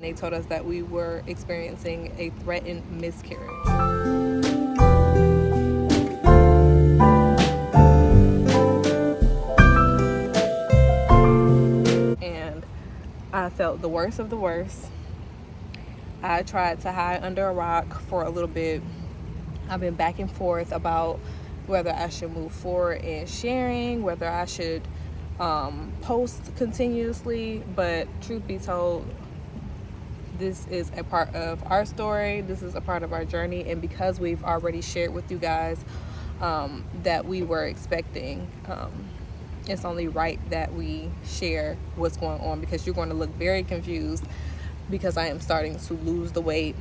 They told us that we were experiencing a threatened miscarriage. And I felt the worst of the worst. I tried to hide under a rock for a little bit. I've been back and forth about whether I should move forward in sharing, whether I should post continuously. But truth be told, this is a part of our story. This is a part of our journey. And because we've already shared with you guys that we were expecting, it's only right that we share what's going on, because you're going to look very confused, because I am starting to lose the weight.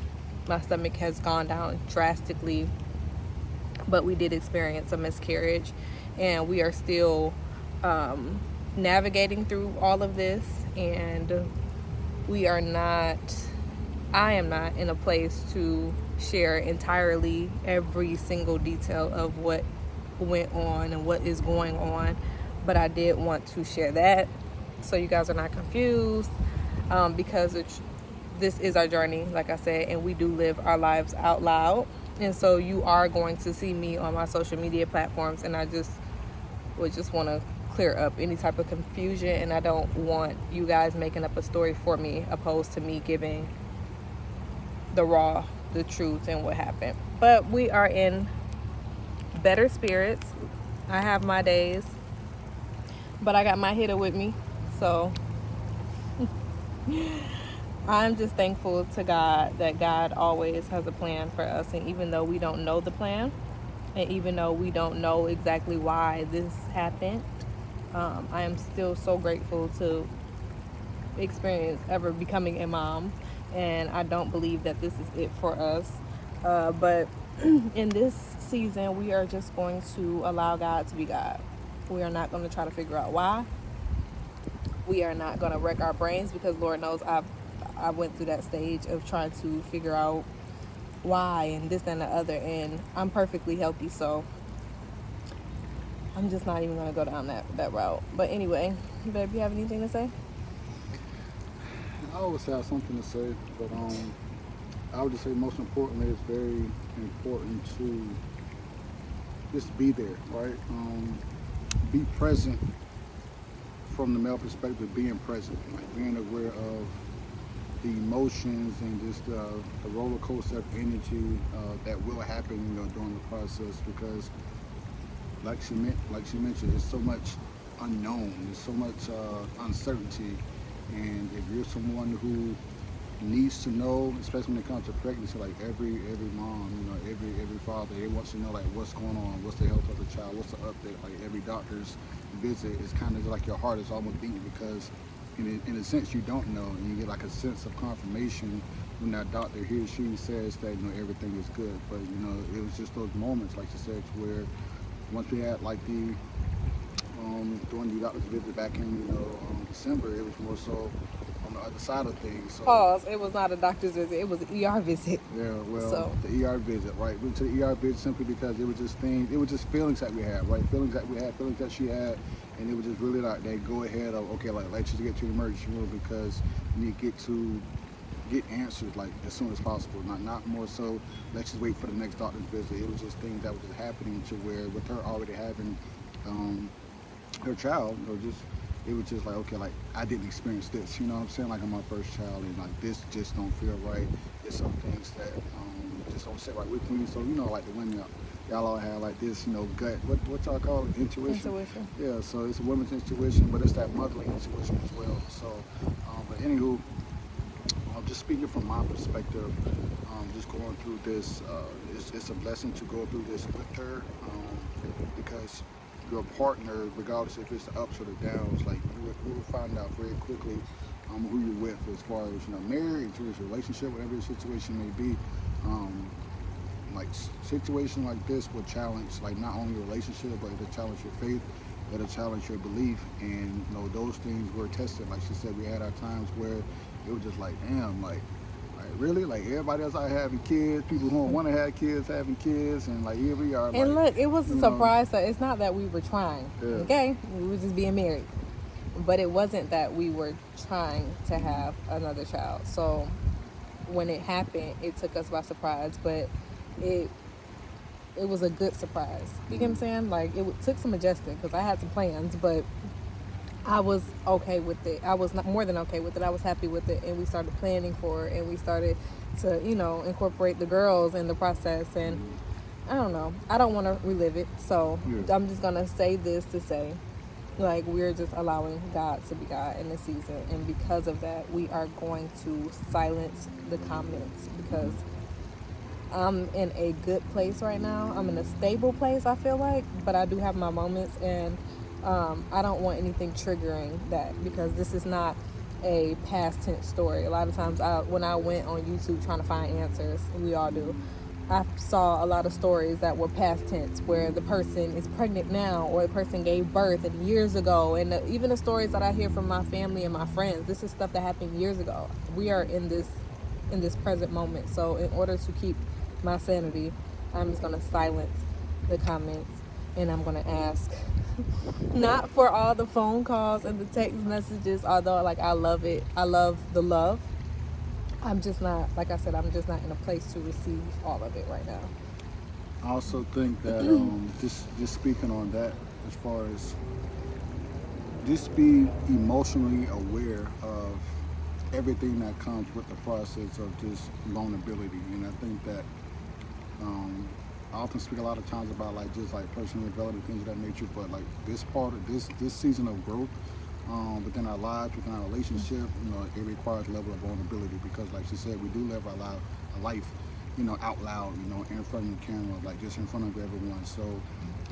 My stomach has gone down drastically, but we did experience a miscarriage, and we are still navigating through all of this, and I am not in a place to share entirely every single detail of what went on and what is going on, but I did want to share that so you guys are not confused, because this is our journey, like I said, and we do live our lives out loud. And so you are going to see me on my social media platforms, and I would just want to clear up any type of confusion, and I don't want you guys making up a story for me opposed to me giving the truth and what happened. But we are in better spirits. I have my days, but I got my hitter with me, so I'm just thankful to God that God always has a plan for us. And even though we don't know the plan, and even though we don't know exactly why this happened, I am still so grateful to experience ever becoming a mom. And I don't believe that this is it for us. But in this season, we are just going to allow God to be God. We are not going to try to figure out why. We are not going to wreck our brains, because Lord knows I went through that stage of trying to figure out why and this and the other, and I'm perfectly healthy, so I'm just not even going to go down that route. But anyway, babe, you have anything to say? I always have something to say, but I would just say most importantly, it's very important to just be there, right? Be present from the male perspective, being present, like being aware of the emotions and just the roller coaster of energy that will happen, during the process. Because, like she mentioned, there's so much unknown, there's so much uncertainty, and if you're someone who needs to know, especially when it comes to pregnancy, like every mom, every father, they wants to know like what's going on, what's the health of the child, what's the update. Like every doctor's visit is kind of like your heart is almost beating, because in a sense you don't know, and you get like a sense of confirmation when that doctor, he or she says that everything is good. But it was just those moments, like you said, where once we had like the during the doctor's visit back in December, it was more so on the other side of things. So, Pause. It was not a doctor's visit. It was an ER visit. Yeah, well, the ER visit, right? We went to the ER visit simply because it was just things, it was just feelings that we had, right? Feelings that we had, feelings that she had, and it was just really like that go ahead of, okay, like let's just get to the emergency room, because we need to get answers like as soon as possible. Not more so let's just wait for the next doctor's visit. It was just things that were just happening to where, with her already having her child, it was just like, okay, like I didn't experience this, what I'm saying? Like I'm my first child, and like this just don't feel right. There's some things that just don't sit right with me. So like the women, y'all all have like this, gut. What y'all call it? Intuition. Yeah. So it's a woman's intuition, but it's that motherly intuition as well. So, but anywho, just speaking from my perspective, just going through this, it's a blessing to go through this with her, because your partner, regardless if it's the ups or the downs, like you will find out very quickly who you're with, as far as marriage, or your relationship, whatever the situation may be. Like situation like this will challenge, like not only your relationship, but it'll challenge your faith, it'll challenge your belief, and those things were tested. Like she said, we had our times where it was just like, damn, like really, like everybody else out having kids, people who don't want to have kids having kids, and like here we are. And look, it was a surprise. So it's not that we were trying. Yeah. Okay, we were just being married. But it wasn't that we were trying to have another child. So when it happened, it took us by surprise, but it it was a good surprise. You get what I'm saying? Like, took some adjusting because I had some plans, but I was okay with it. I was not more than okay with it. I was happy with it, and we started planning for it, and we started to, incorporate the girls in the process. And I don't know. I don't want to relive it, so I'm just gonna say this to say, like, we're just allowing God to be God in this season, and because of that, we are going to silence the comments because I'm in a good place right now. I'm in a stable place, I feel like, but I do have my moments, and I don't want anything triggering that because this is not a past tense story. A lot of times when I went on YouTube trying to find answers, we all do, I saw a lot of stories that were past tense where the person is pregnant now or the person gave birth and years ago. And even the stories that I hear from my family and my friends, this is stuff that happened years ago. We are in this present moment. So in order to keep my sanity, I'm just going to silence the comments, and I'm going to ask not for all the phone calls and the text messages, although, like, I love it. I love the love. I'm just not, like I said, I'm just not in a place to receive all of it right now. I also think that just speaking on that, as far as just be emotionally aware of everything that comes with the process of just vulnerability. And I think that I often speak a lot of times about like just like personal development, things of that nature, but like this part of this season of growth within our lives, within our relationship, it requires a level of vulnerability because, like she said, we do live our life, out loud, in front of the camera, like just in front of everyone. So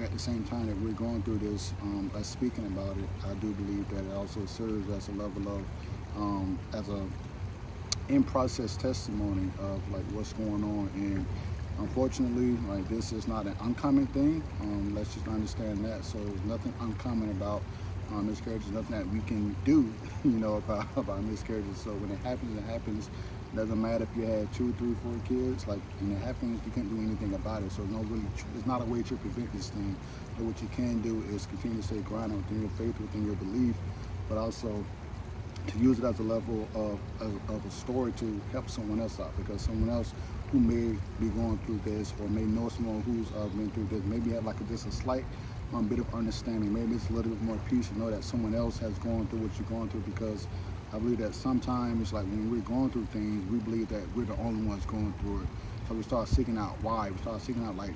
at the same time that we're going through this, us speaking about it, I do believe that it also serves as a level of, as a in-process testimony of like what's going on. And unfortunately, like, this is not an uncommon thing. Let's just understand that. So there's nothing uncommon about miscarriages, nothing that we can do, about miscarriages. So when it happens, it happens. Doesn't matter if you had 2, 3, 4 kids. Like, when it happens, you can't do anything about it. So there's not a way to prevent this thing. But what you can do is continue to stay grounded within your faith, within your belief, but also to use it as a level of a story to help someone else out, because someone else who may be going through this or may know someone who's been through this, maybe have like just a slight bit of understanding, maybe it's a little bit more peace to know that someone else has gone through what you're going through. Because I believe that sometimes, like, when we're going through things, we believe that we're the only ones going through it. So we start seeking out why. We start seeking out, like,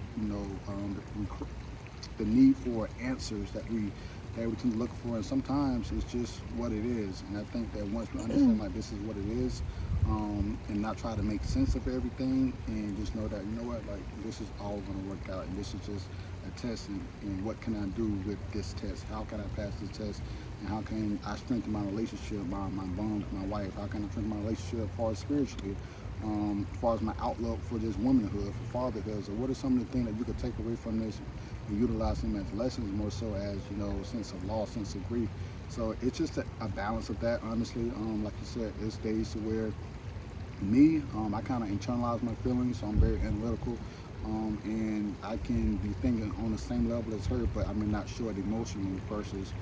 the need for answers that we tend to look for, and sometimes it's just what it is. And I think that once we understand like this is what it is, and not try to make sense of everything, and just know that, like, this is all going to work out, and this is just a test, and what can I do with this test? How can I pass this test? And how can I strengthen my relationship, my bond with my wife? How can I strengthen my relationship as far as spiritually, as far as my outlook for just womanhood, for fatherhood? So what are some of the things that you could take away from this and utilize them as lessons, more so as, sense of loss, sense of grief? So it's just a balance of that, honestly. Like you said, it's days to where me, I kind of internalize my feelings, so I'm very analytical, and I can be thinking on the same level as her, but I may not show it emotionally. Versus,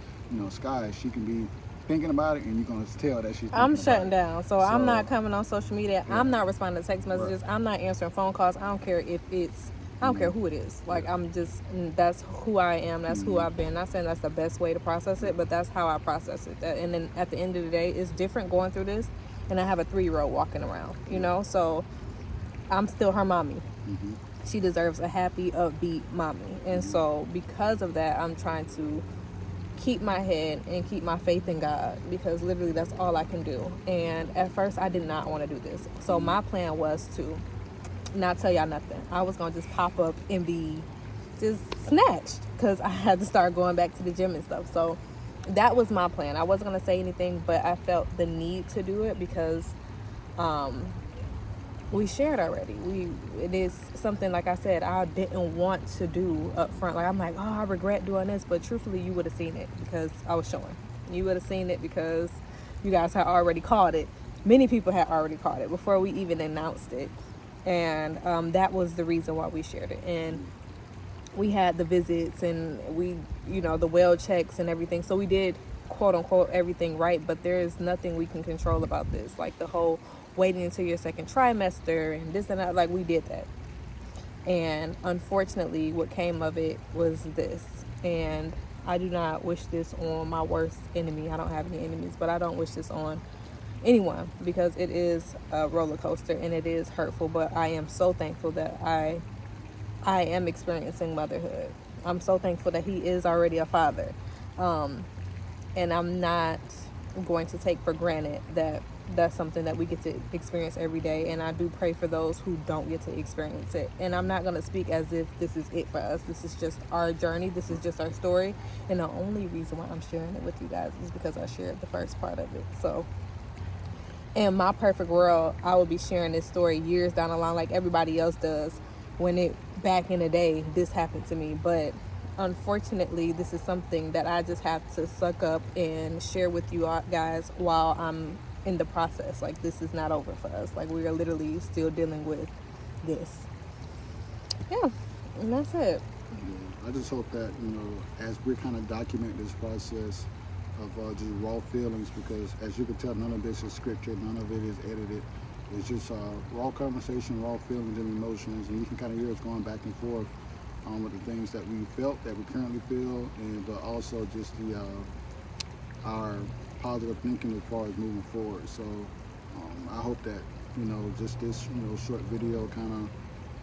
Sky, she can be thinking about it, and you're gonna tell that she's thinking I'm about shutting it. down. So I'm not coming on social media. Yeah. I'm not responding to text messages. Right. I'm not answering phone calls. I don't care if it's, I don't care who it is. Like, I'm just, that's who I am. That's who I've been. Not saying that's the best way to process it, but that's how I process it. And then at the end of the day, it's different going through this. And I have a 3-year-old walking around, so I'm still her mommy. She deserves a happy, upbeat mommy. And so because of that, I'm trying to keep my head and keep my faith in God, because literally that's all I can do. And at first I did not want to do this. So my plan was to not tell y'all nothing. I was going to just pop up and be just snatched because I had to start going back to the gym and stuff. So that was my plan. I wasn't going to say anything, but I felt the need to do it because we shared already. It is something, like I said, I didn't want to do up front. Like, I'm like, oh, I regret doing this. But truthfully, you would have seen it because I was showing. You would have seen it because you guys had already caught it. Many people had already caught it before we even announced it. And that was the reason why we shared it. And we had the visits and we, the well checks and everything. So we did quote unquote everything right, but there is nothing we can control about this. Like the whole waiting until your second trimester and this and that, like we did that. And unfortunately, what came of it was this. And I do not wish this on my worst enemy. I don't have any enemies, but I don't wish this on anyone because it is a roller coaster and it is hurtful. But I am so thankful that I am experiencing motherhood. I'm so thankful that he is already a father. And I'm not going to take for granted that that's something that we get to experience every day. And I do pray for those who don't get to experience it. And I'm not going to speak as if this is it for us. This is just our journey. This is just our story. And the only reason why I'm sharing it with you guys is because I shared the first part of it. So in my perfect world, I would be sharing this story years down the line like everybody else does when it back in the day this happened to me. But unfortunately, this is something that I just have to suck up and share with you guys while I'm in the process. Like, this is not over for us. Like, we are literally still dealing with this. Yeah, and that's it. Yeah, I just hope that, as we kind of document this process of just raw feelings, because as you can tell, none of this is scripted, none of it is edited. It's just raw conversation, raw feelings and emotions, and you can kind of hear us going back and forth with the things that we felt, that we currently feel, and but also just our positive thinking as far as moving forward. So I hope that just this short video kind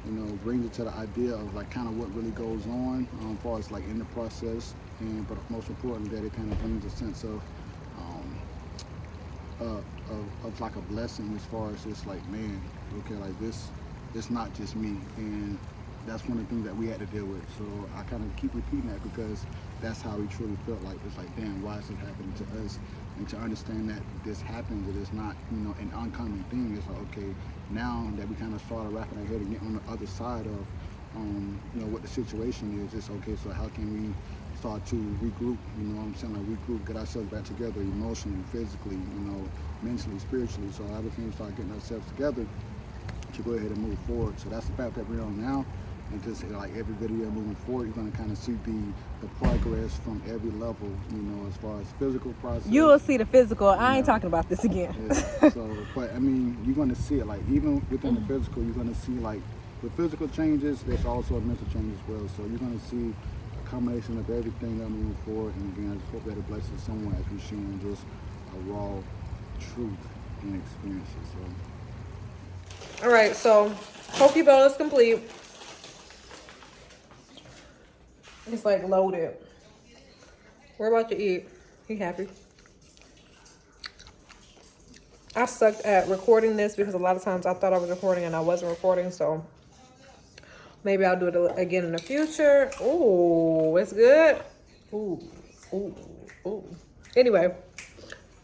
of brings it to the idea of like kind of what really goes on as far as like in the process, and but most importantly that it kind of brings a sense of like a blessing as far as just like, man, okay, like this, it's not just me, and that's one of the things that we had to deal with. So I kind of keep repeating that because that's how we truly felt. Like, it's like, damn, why is this happening to us? And to understand that this happens, it is not an uncommon thing. It's like, okay, now that we kind of started wrapping our head and getting on the other side of what the situation is, it's okay, so how can we start to regroup, what I'm saying, like regroup, get ourselves back together emotionally, physically, mentally, spiritually. So everything we start getting ourselves together to go ahead and move forward. So that's the path that we're on now. And just like every video moving forward, you're going to kind of see the progress from every level, as far as physical process. You will see the physical. I ain't talking about this again. Yeah. So, but I mean, you're going to see it, like even within the physical, you're going to see like with physical changes, there's also a mental change as well. So you're going to see a combination of everything that moving forward. And again, I just hope that it blesses someone as we're sharing just a raw truth and experiences. So. All right, so Pokey Bone is complete. It's like loaded. We're about to eat. He happy. I sucked at recording this because a lot of times I thought I was recording and I wasn't recording, so maybe I'll do it again in the future. Ooh, it's good. Ooh, ooh, ooh. Anyway,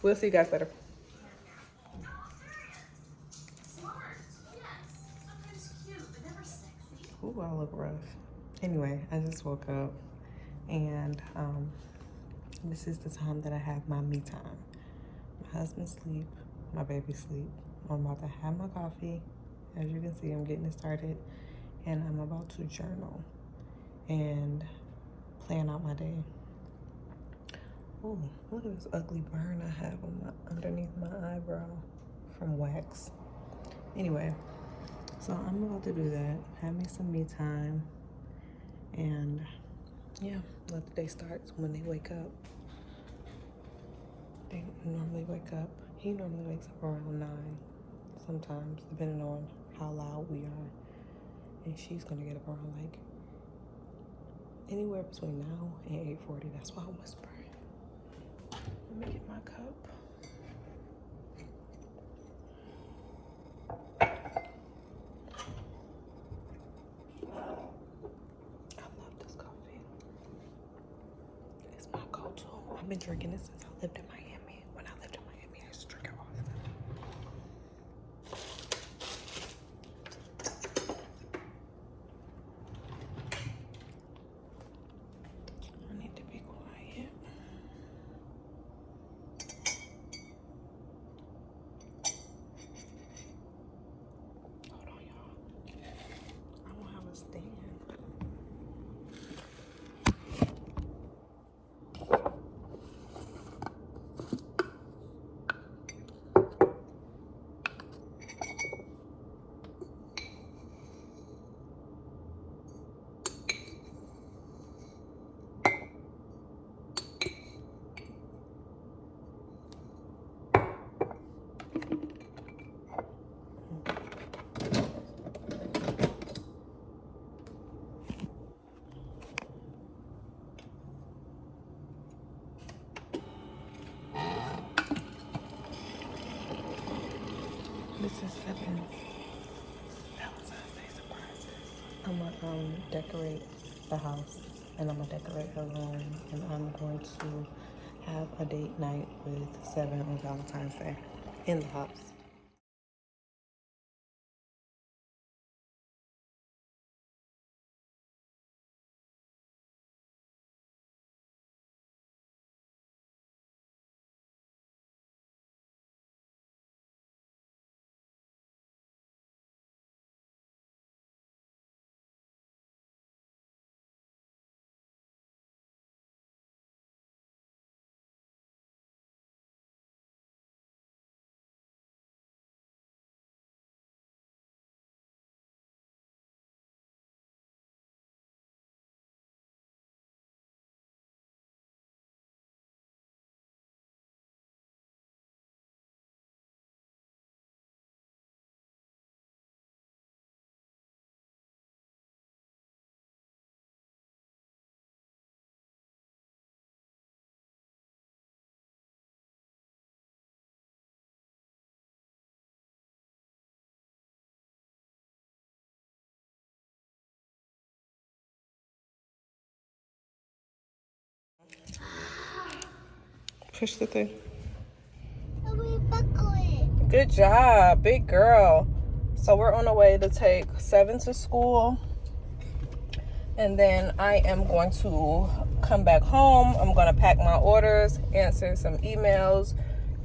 we'll see you guys later. Ooh, I look rough. Anyway, I just woke up and this is the time that I have my me time. My husband sleep, my baby sleep. I'm about to have my coffee. As you can see, I'm getting it started and I'm about to journal and plan out my day. Ooh, look at this ugly burn I have on underneath my eyebrow from wax. Anyway, so I'm about to do that, have me some me time, and yeah, let the day start when they wake up. They normally wake up, he normally wakes up around 9, sometimes, depending on how loud we are. And she's gonna get up around like anywhere between now and 8:40. That's why I'm whispering. Let me get my cup. I love this coffee. It's my go-to. I've been drinking it since I lived in Miami. When I lived in Miami, I used to drink it all the time. I need to be quiet. Hold on, y'all. I don't have a stand. Valentine's Day surprises. I'm gonna decorate the house, and I'm gonna decorate her room, and I'm going to have a date night with Seven on Valentine's Day in the house. Push the thing. Good job, big girl. So we're on the way to take Seven to school, and then I am going to come back home. I'm going to pack my orders, answer some emails,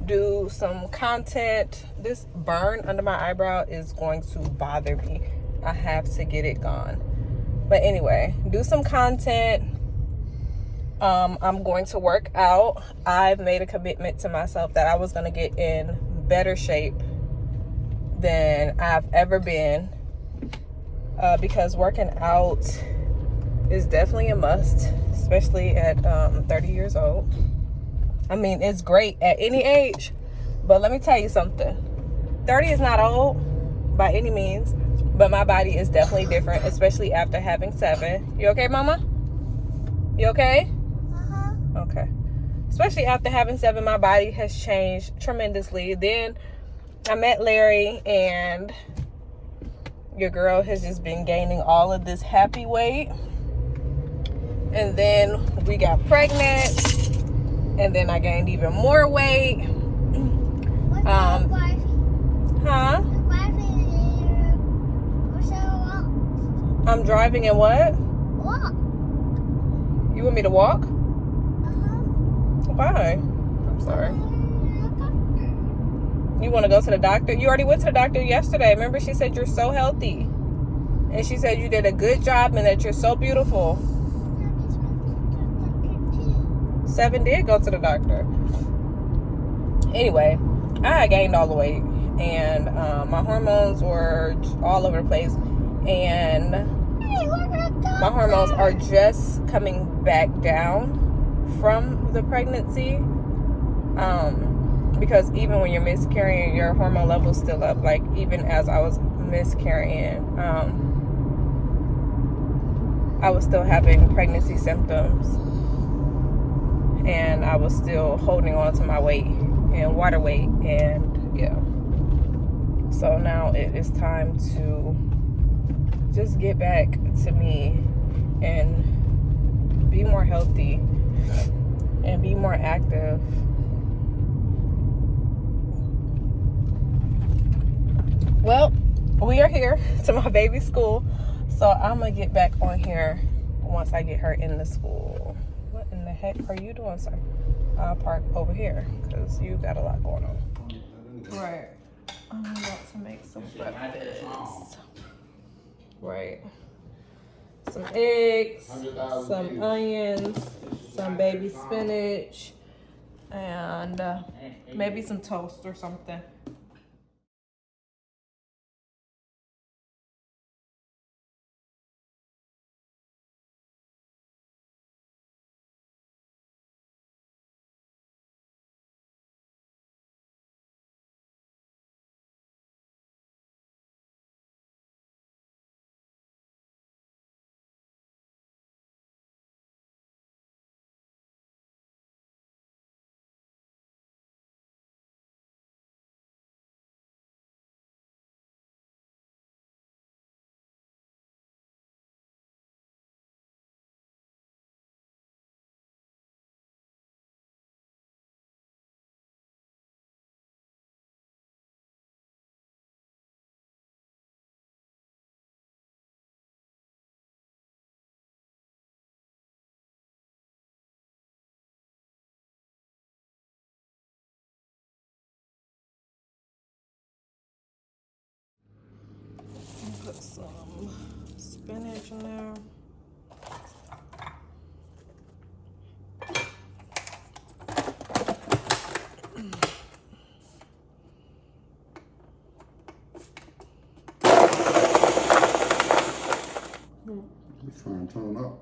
do some content. This burn under my eyebrow is going to bother me. I have to get it gone. But anyway, do some content. I'm going to work out. I've made a commitment to myself that I was going to get in better shape than I've ever been, because working out is definitely a must, especially at 30 years old. I mean, it's great at any age, but let me tell you something. 30 is not old by any means, but my body is definitely different, especially after having Seven. You okay, Mama? You okay? Okay. Especially after having Seven, my body has changed tremendously. Then I met Larry, and your girl has just been gaining all of this happy weight. And then we got pregnant, and then I gained even more weight. Huh? I'm driving in what? Walk. You want me to walk? Why? I'm sorry. You want to go to the doctor? You already went to the doctor yesterday. Remember, she said you're so healthy. And she said you did a good job and that you're so beautiful. Seven did go to the doctor. Anyway, I gained all the weight. And my hormones were all over the place. And my hormones are just coming back down from the pregnancy, because even when you're miscarrying, your hormone level's still up. Like, even as I was miscarrying, I was still having pregnancy symptoms, and I was still holding on to my weight and water weight, and yeah. So now it is time to just get back to me and be more healthy and be more active. Well, we are here to my baby's school, so I'm gonna get back on here once I get her in the school. What in the heck are you doing, sir? I'll park over here because you got a lot going on. Right. I'm about to make some breakfast. Right. Some eggs, some onions, some baby spinach, and maybe some toast or something. put some spinach in there. Just trying to tone up.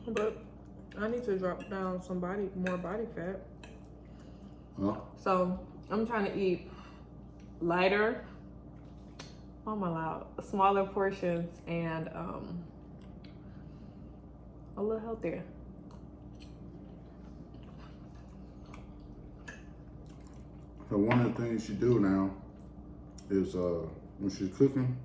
But I need to drop down some more body fat. Huh? So I'm trying to eat lighter, oh my loud, smaller portions and a little healthier. So one of the things she do now is when she's cooking,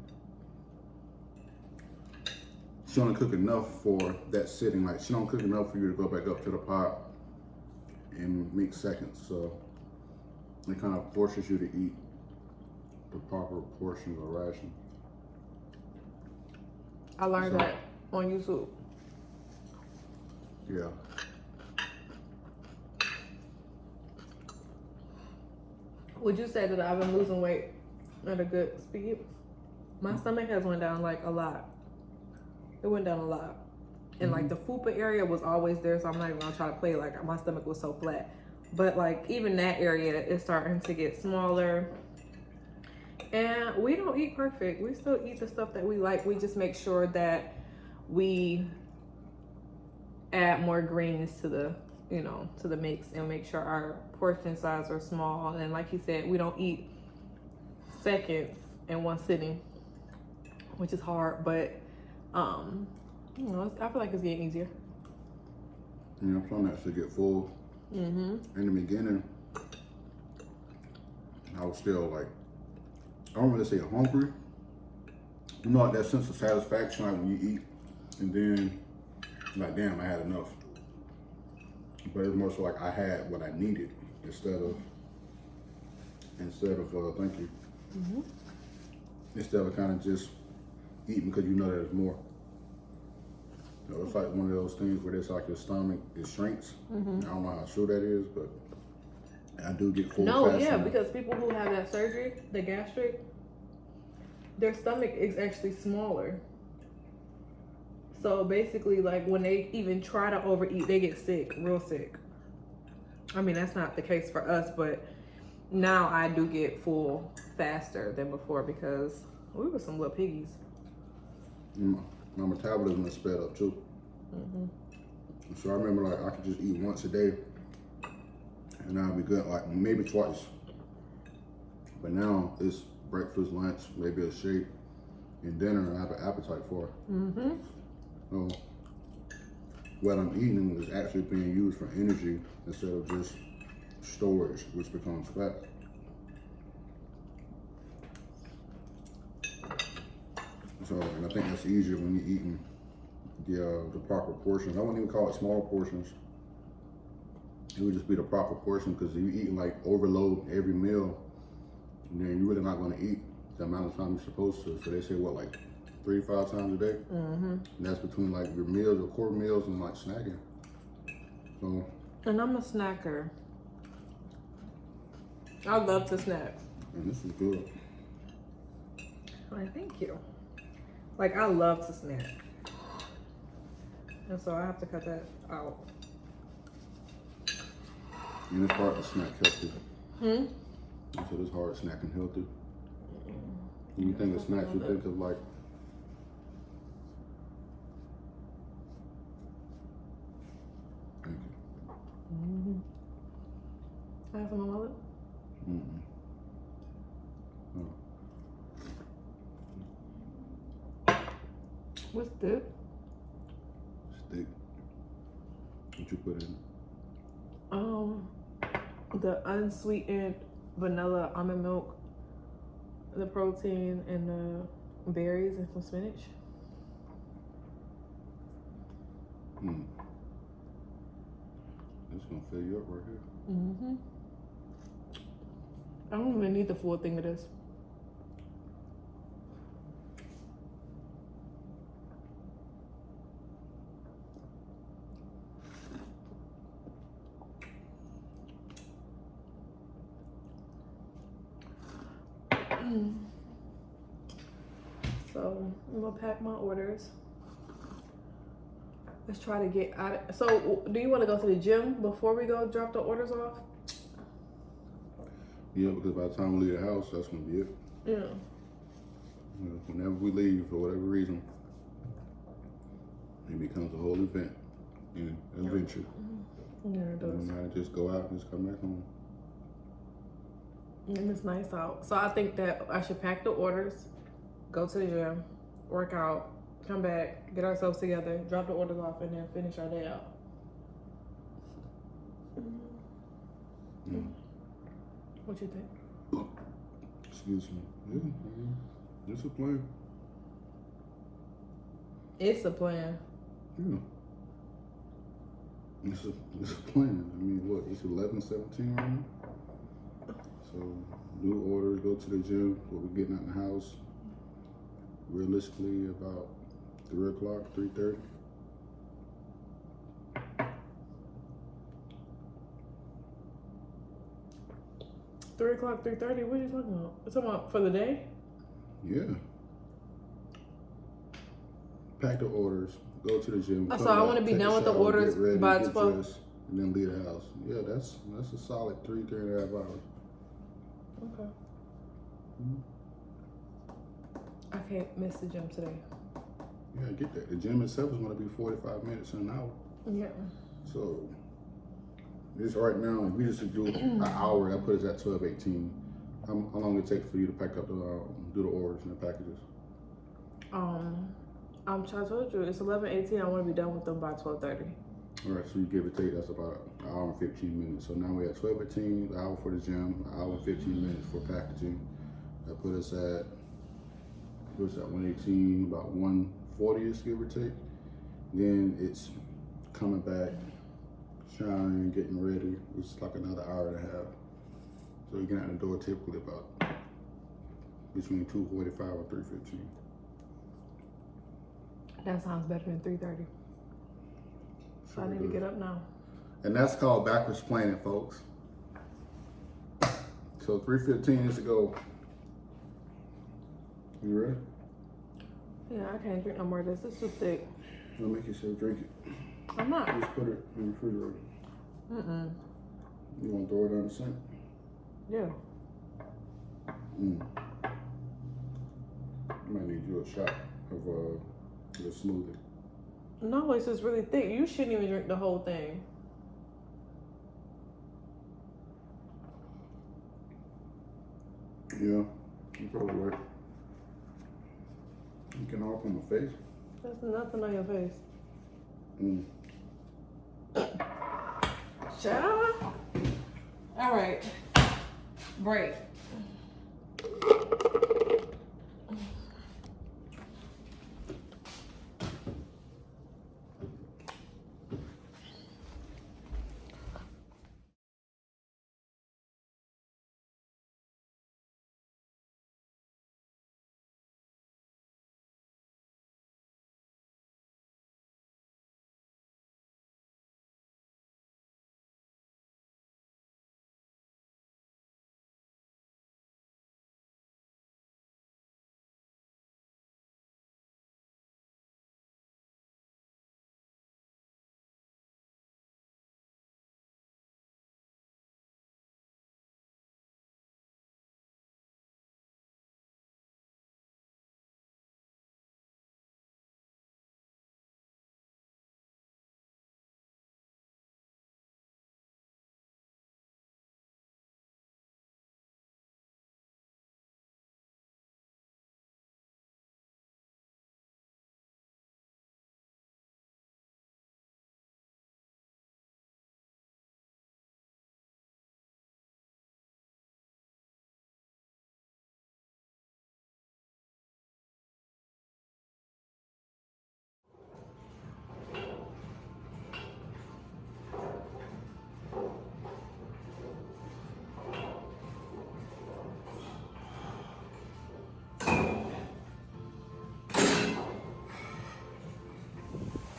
she only cook enough for that sitting. Like she don't cook enough for you to go back up to the pot in make seconds. So it kind of forces you to eat the proper portions of ration. I learned that on YouTube. Yeah. Would you say that I've been losing weight at a good speed? My stomach has went down like a lot. It went down a lot. And like the fupa area was always there, so I'm not even gonna try to play like my stomach was so flat. But like even that area is starting to get smaller. And we don't eat perfect. We still eat the stuff that we like. We just make sure that we add more greens to the, you know, to the mix and make sure our portion size are small. And like he said, we don't eat seconds in one sitting, which is hard, but you know, I feel like it's getting easier. Yeah, some that should get full. In the beginning, I was still like, I don't really say hungry. You know, like that sense of satisfaction like when you eat and then like, damn, I had enough. But it's more so like I had what I needed instead of thank you. Instead of kind of just eating because you know there's more. You know, it's like one of those things where it's like your stomach, it shrinks. I don't know how true that is, but I do get full faster. Yeah, because people who have that surgery, the gastric, their stomach is actually smaller. So basically, like when they even try to overeat, they get sick, real sick. I mean, that's not the case for us, but now I do get full faster than before because we were some little piggies. My metabolism is sped up too. So I remember like I could just eat once a day and I'll be good, like maybe twice. But now it's breakfast, lunch, maybe a shake, and dinner I have an appetite for. So what I'm eating is actually being used for energy instead of just storage, which becomes fat. So, and I think that's easier when you're eating the proper portions. I wouldn't even call it small portions. It would just be the proper portion because if you eat like overload every meal, then you're really not going to eat the amount of time you're supposed to. So they say what, like 3 to 5 times a day? And that's between like your meals, your core meals, and like snacking. So. And I'm a snacker. I love to snack. And this is good. Why, thank you. Like I love to snack. And so I have to cut that out. And it's hard to snack healthy. And so it's hard snacking healthy. When you think of snacks, you think of like thank you. Can I have some of my lip? What's this? Steak. What you put in? The unsweetened vanilla almond milk, the protein, and the berries and some spinach. It's gonna fill you up right here. I don't even need the full thing of this. So I'm gonna pack my orders. Let's try to get out of, so do you want to go to the gym before we go drop the orders off? Yeah, because by the time we leave the house, that's gonna be it. Yeah. Whenever we leave, for whatever reason, it becomes a whole event, an adventure. Yeah, it does. You might just go out and just come back home. And it's nice out. So I think that I should pack the orders, go to the gym, work out, come back, get ourselves together, drop the orders off, and then finish our day out. What you think? Excuse me. Yeah, it's a plan. It's a plan. Yeah. It's a plan. I mean, what? It's 11:17 right now. So, new orders, go to the gym. What we're getting out in the house. Realistically, about 3 o'clock, 3:30. $3 o'clock, 3:30. What are you talking about? You talking about for the day? Yeah. Pack the orders. Go to the gym. So I want to be done with the orders by 12. Dressed, and then leave the house. Yeah, that's a solid 3.5 hours. Okay. I can't miss the gym today. Yeah, I get that. The gym itself is going to be 45 minutes to an hour. Yeah. So, this right now, if we just do an hour, that puts us at 12:18. How long it take for you to pack up do the orders and the packages? I'm trying to tell you, it's 11:18. I want to be done with them by 12:30. All right, so you give or take, that's about an hour and 15 minutes. So now we're at 12:18, an hour for the gym, an hour and 15 minutes for packaging. That put us at 118, about 140ish, give or take. Then it's coming back, showering, getting ready. It's like another hour and a half. So you get out the door typically about between 2:45 or 3:15. That sounds better than 3:30. So I need to get up now. And that's called backwards planning, folks. So 3:15 is to go. You ready? Yeah, I can't drink no more of this. It's too thick. Don't make yourself drink it. I'm not. Just put it in the refrigerator. You want to throw it down the sink? Yeah. I might need you a shot of the smoothie. No, it's just really thick. You shouldn't even drink the whole thing. Yeah, you're probably right. You can all on my face. There's nothing on your face. Child. All right. Break.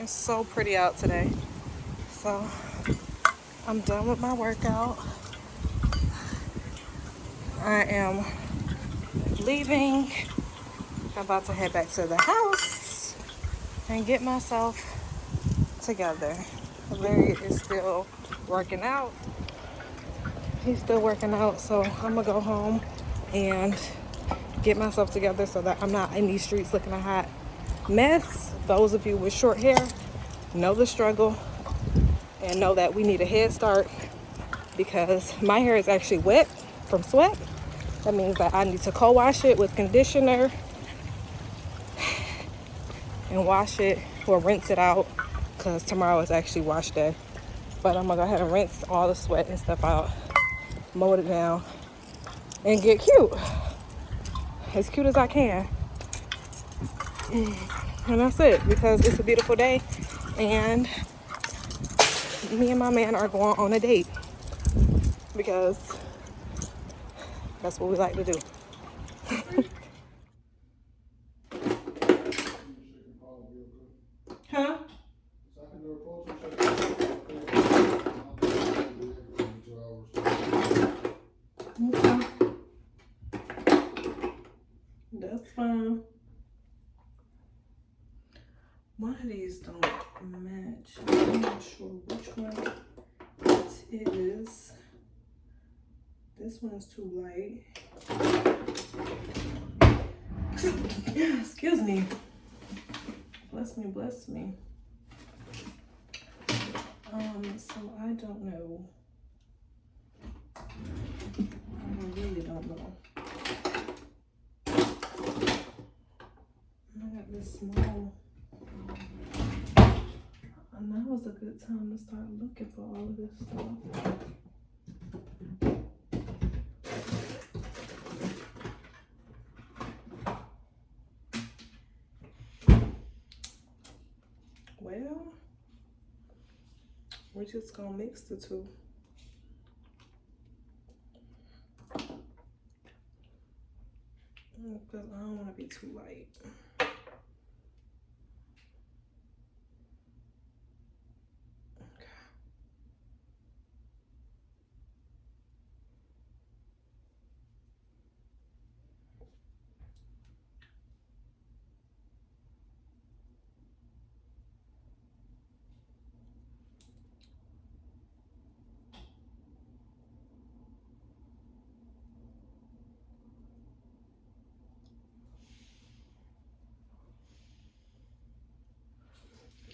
It's so pretty out today. So I'm done with my workout. I am leaving. I'm about to head back to the house and get myself together. Larry is still working out. He's still working out, so I'm gonna go home and get myself together so that I'm not in these streets looking a hot mess. Those of you with short hair know the struggle and know that we need a head start because my hair is actually wet from sweat. That means that I need to co-wash it with conditioner and wash it or rinse it out because tomorrow is actually wash day. But I'm gonna go ahead and rinse all the sweat and stuff out, mow it down, and get cute. As cute as I can. And that's it, because it's a beautiful day and me and my man are going on a date because that's what we like to do. Huh? Okay. That's fine. One of these don't match. I'm not sure which one it is. This one is too light. Excuse me. Bless me, bless me. So I don't know. I really don't know. I got this small. And now is a good time to start looking for all of this stuff. Well, we're just gonna mix the two. Because I don't want to be too light.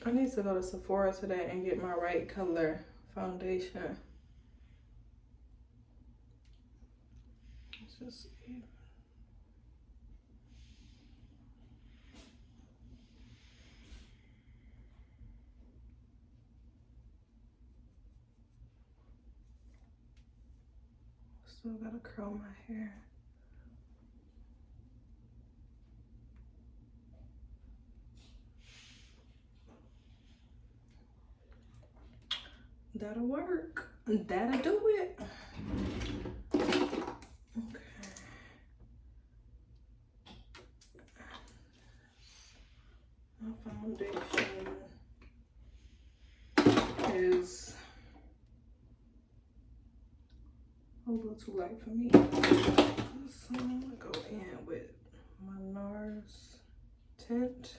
I need to go to Sephora today and get my right color foundation. Let's just see. Still gotta curl my hair. That'll work. That'll do it. Okay. My foundation is a little too light for me. So I'm gonna go in with my NARS tint.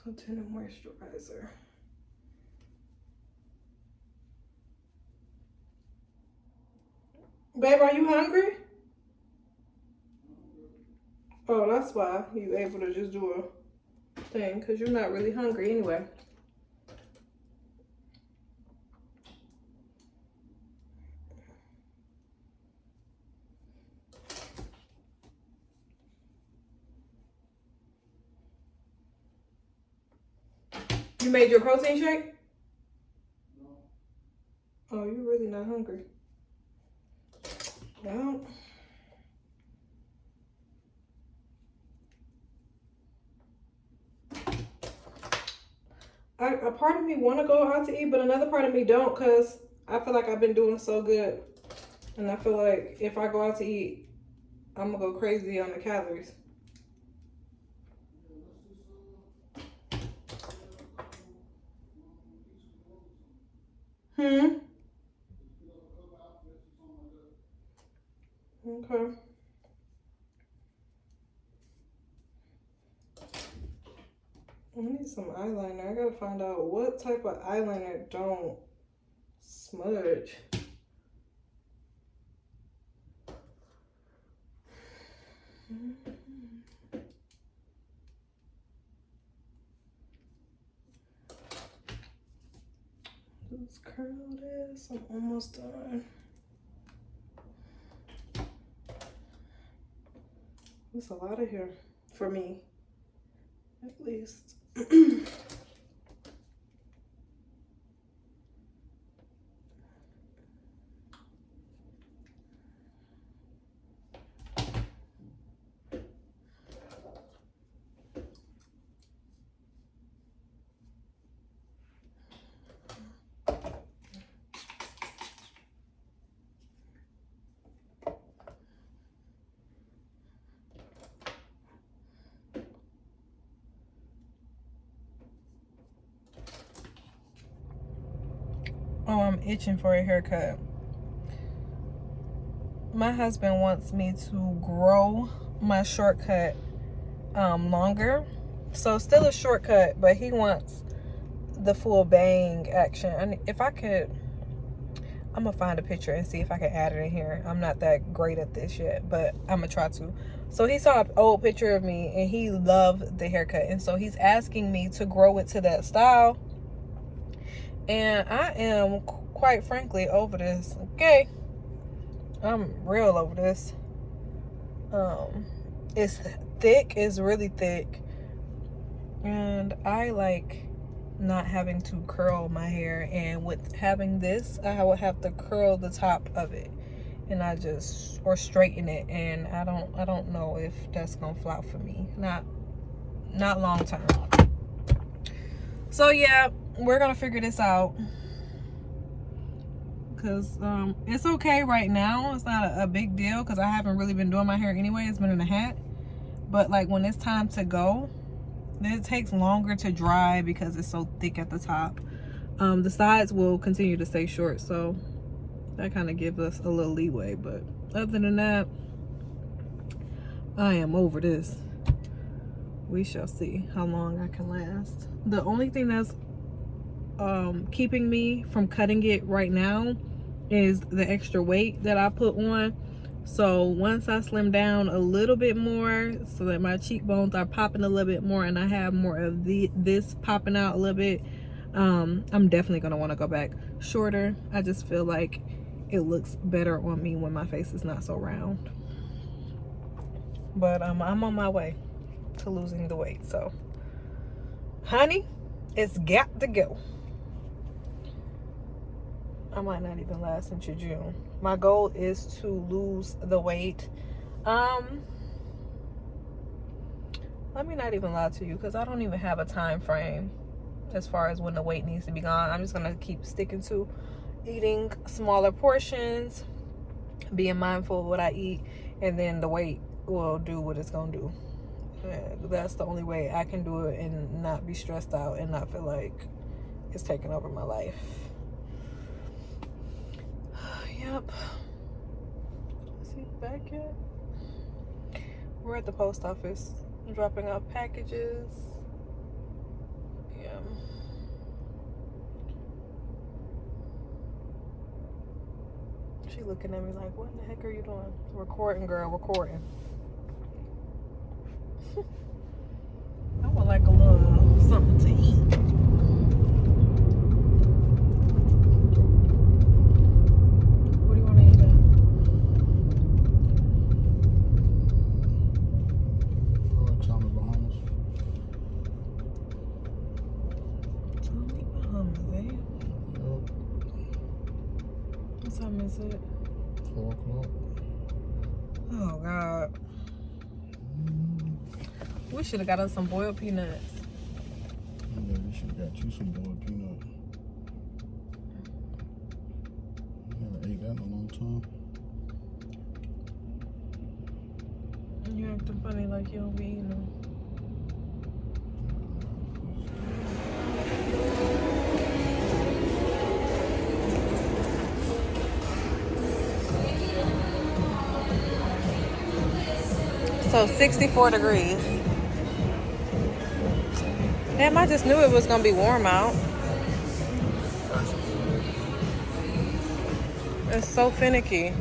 So tint and moisturizer. Babe, are you hungry? Oh, that's why you able to just do a thing, because you're not really hungry anyway. You made your protein shake? No. Oh, you're really not hungry. Well, a part of me want to go out to eat, but another part of me don't, because I feel like I've been doing so good. And I feel like if I go out to eat, I'm going to go crazy on the calories. Hmm. Okay. I need some eyeliner. I gotta find out what type of eyeliner don't smudge. Let's curl this. I'm almost done. That's a lot of hair for me, at least. Oh, I'm itching for a haircut. My husband wants me to grow my shortcut longer. So still a shortcut, but he wants the full bang action. And if I could, I'm gonna find a picture and see if I can add it in here. I'm not that great at this yet, but I'm gonna try to. So he saw an old picture of me and he loved the haircut. And so he's asking me to grow it to that style. And I am, quite frankly, over this. Okay, I'm real over this. It's thick, it's really thick, and I like not having to curl my hair. And with having this, I would have to curl the top of it, and or straighten it. And I don't know if that's gonna flop for me. Not long term. So yeah, we're gonna figure this out, because it's okay right now. It's not a big deal because I haven't really been doing my hair anyway. It's been in a hat. But like when it's time to go, it takes longer to dry because it's so thick at the top. The sides will continue to stay short, so that kind of gives us a little leeway. But other than that, I am over this. We shall see how long I can last. The only thing that's keeping me from cutting it right now is the extra weight that I put on. So once I slim down a little bit more so that my cheekbones are popping a little bit more and I have more of this popping out a little bit, I'm definitely gonna want to go back shorter. I just feel like it looks better on me when my face is not so round. But I'm on my way to losing the weight. So honey, it's got to go. I might not even last into June. My goal is to lose the weight. Let me not even lie to you, because I don't even have a time frame as far as when the weight needs to be gone. I'm just gonna keep sticking to eating smaller portions, being mindful of what I eat, and then the weight will do what it's gonna do. That's the only way I can do it and not be stressed out and not feel like it's taking over my life. Yep. Is he back yet? We're at the post office dropping off packages. Yeah. She looking at me like, what in the heck are you doing? Recording, girl, recording. I would like a little something to eat. What do you want to eat at? Tommy Bahamas. Tommy Bahamas, eh? Yep. What time is it? 4 o'clock. Oh, God. We should have got us some boiled peanuts. Yeah, we should have got you some boiled peanut. I haven't ate that in a long time. You acting funny like you don't be eating them. So 64 degrees. Damn, I just knew it was gonna be warm out. It's so finicky.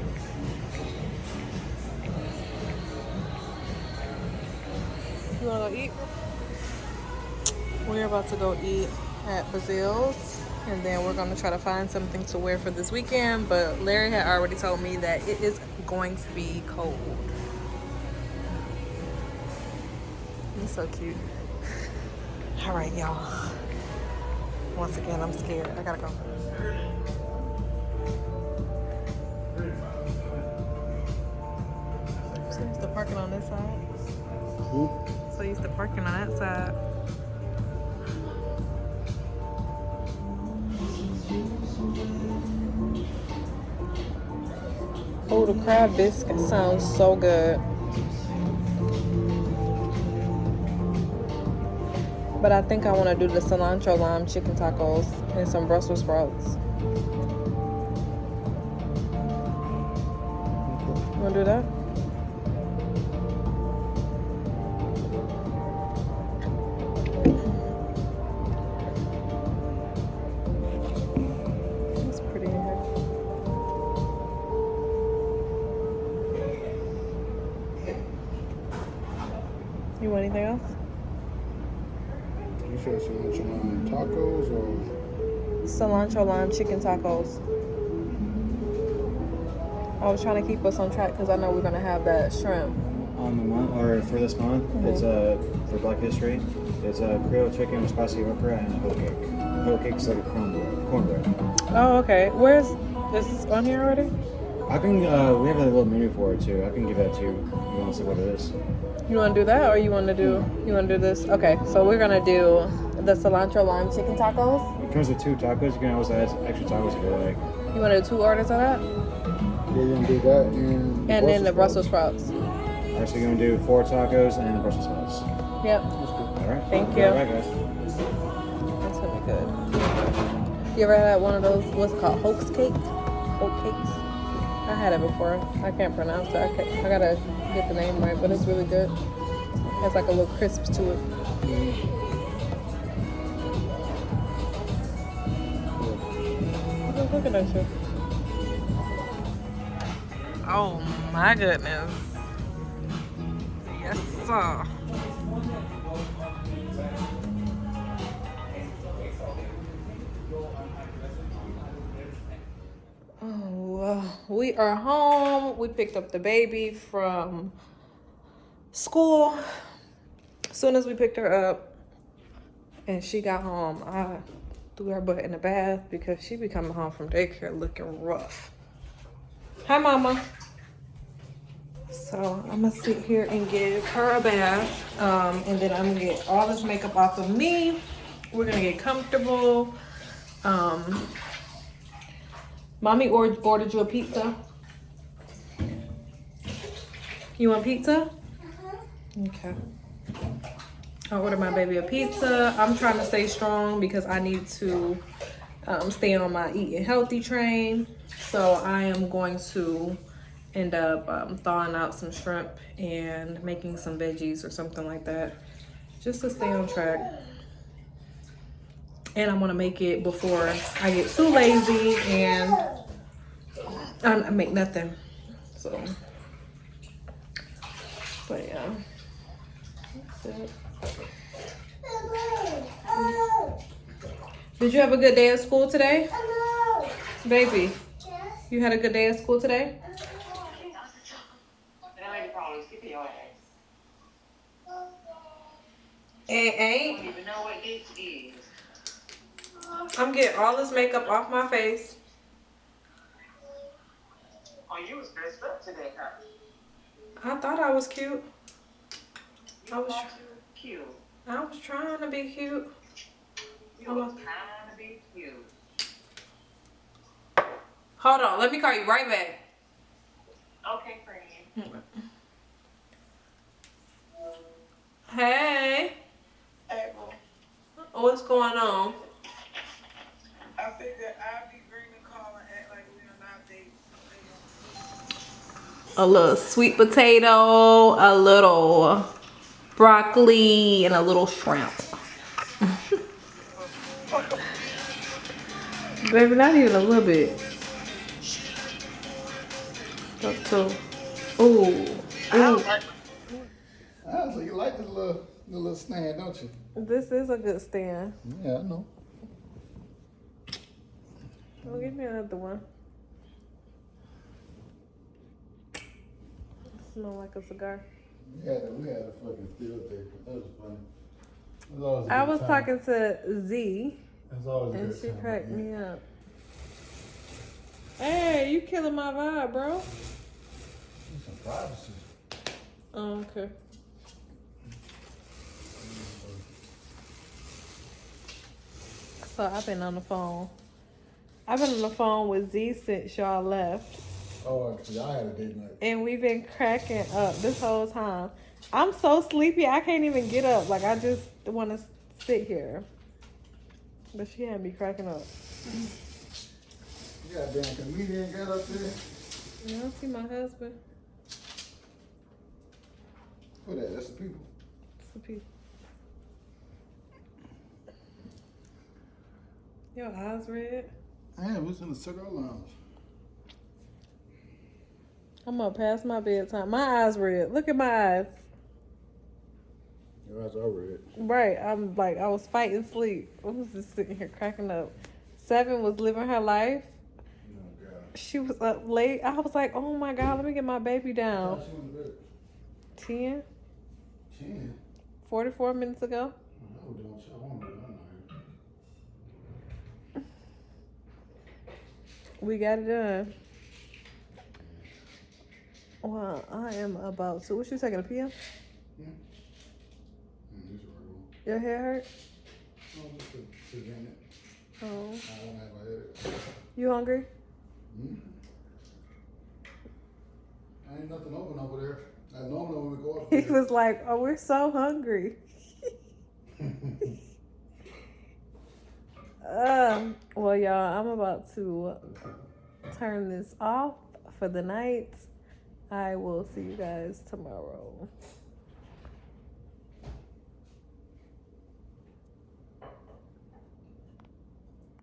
You wanna go eat? We're about to go eat at Brazil's, and then we're gonna try to find something to wear for this weekend. But Larry had already told me that it is going to be cold. He's so cute. All right, y'all. Once again, I'm scared. I gotta go. So used to parking on this side. Who? So used to parking on that side. Oh, the crab biscuit sounds so good. But I think I want to do the cilantro lime chicken tacos and some Brussels sprouts. You want to do that? It's pretty in here. You want anything else? You said some tacos or? Cilantro lime chicken tacos. I was trying to keep us on track because I know we're going to have that shrimp. On the month, or for this month, it's for Black History. It's a Creole chicken with spicy okra and a hoe cake. Hoe cake's like a cornbread. Oh, okay. Where's this on here already? I can. We have a little menu for it too. I can give that to you. You want to see what it is? You want to do that, or you want to do this? Okay, so we're gonna do the cilantro lime chicken tacos. It comes with 2 tacos. You can always add extra tacos if you like. You want to do 2 orders of that, We're gonna do that and then the Brussels sprouts. All right, so you're gonna do 4 tacos and the Brussels sprouts. Yep, All right. Thank you. All right, guys. that's gonna be good. You ever had one of those? What's it called? Hoax cake? Hoax cakes? I had it before. I can't pronounce it. I gotta get the name right, but it's really good. It has like a little crisp to it. Look at that shit. Oh my goodness. Yes, sir. Oh, we are home. We picked up the baby from school. As soon as we picked her up and she got home, I threw her butt in the bath because she be coming home from daycare looking rough. Hi, mama. So I'm gonna sit here and give her a bath, and then I'm gonna get all this makeup off of me. We're gonna get comfortable. Mommy ordered you a pizza. You want pizza? Okay. I ordered my baby a pizza. I'm trying to stay strong because I need to stay on my eating healthy train. So I am going to end up thawing out some shrimp and making some veggies or something like that, just to stay on track. And I want to make it before I get too lazy and I make nothing. So, but yeah, that's it. Did you have a good day at school today? Baby, you had a good day at school today? Ain't. Don't even know what this is. I'm getting all this makeup off my face. Oh, you was dressed up today, huh? I thought I was cute. You was cute. I was trying to be cute. You was trying to be cute. Hold on, let me call you right back. Okay, friend. Hey, April, what's going on? I figured I'd be green and call and act like we are not dating. a little sweet potato, a little broccoli, and a little shrimp. Baby, not even a little bit. Up to, ooh, ooh. Ah, so you like the little stand, don't you? This is a good stand. Yeah, I know. Oh, give me another one. Smell like a cigar. We had a fucking field day. That was funny. It was always a I good was time. talking to Z, It's always a and good she time, cracked man. me up. Hey, you killing my vibe, bro. Need some privacy. Oh, okay. So I've been on the phone. I've been on the phone with Z since y'all left. Oh, actually, I had a date night. And we've been cracking up this whole time. I'm so sleepy, I can't even get up. Like, I just want to sit here. But she had me cracking up. You got a damn comedian got up there. You don't see my husband? Who that? That's the people. It's the people. Your eyes red? Man, we was in the cigar lounge. I'm up past my bedtime. My eyes red. Look at my eyes. Your eyes are red. Right. I'm like, I was fighting sleep. I was just sitting here cracking up. 7 was living her life. Oh, God. She was up late. I was like, oh my God, let me get my baby down. How she went to bed? 10, 10. 44 minutes ago. I was doing shit. I wanted to do that. We got it done. Well, I am about to. What you taking, a PM? These are regular. Your hair hurt? Oh, just to get it. Oh. I don't have my head. You hungry? Ain't nothing open over there. I normally when we go up He there. was like, oh, we're so hungry. Well, y'all, I'm about to turn this off for the night. I will see you guys tomorrow.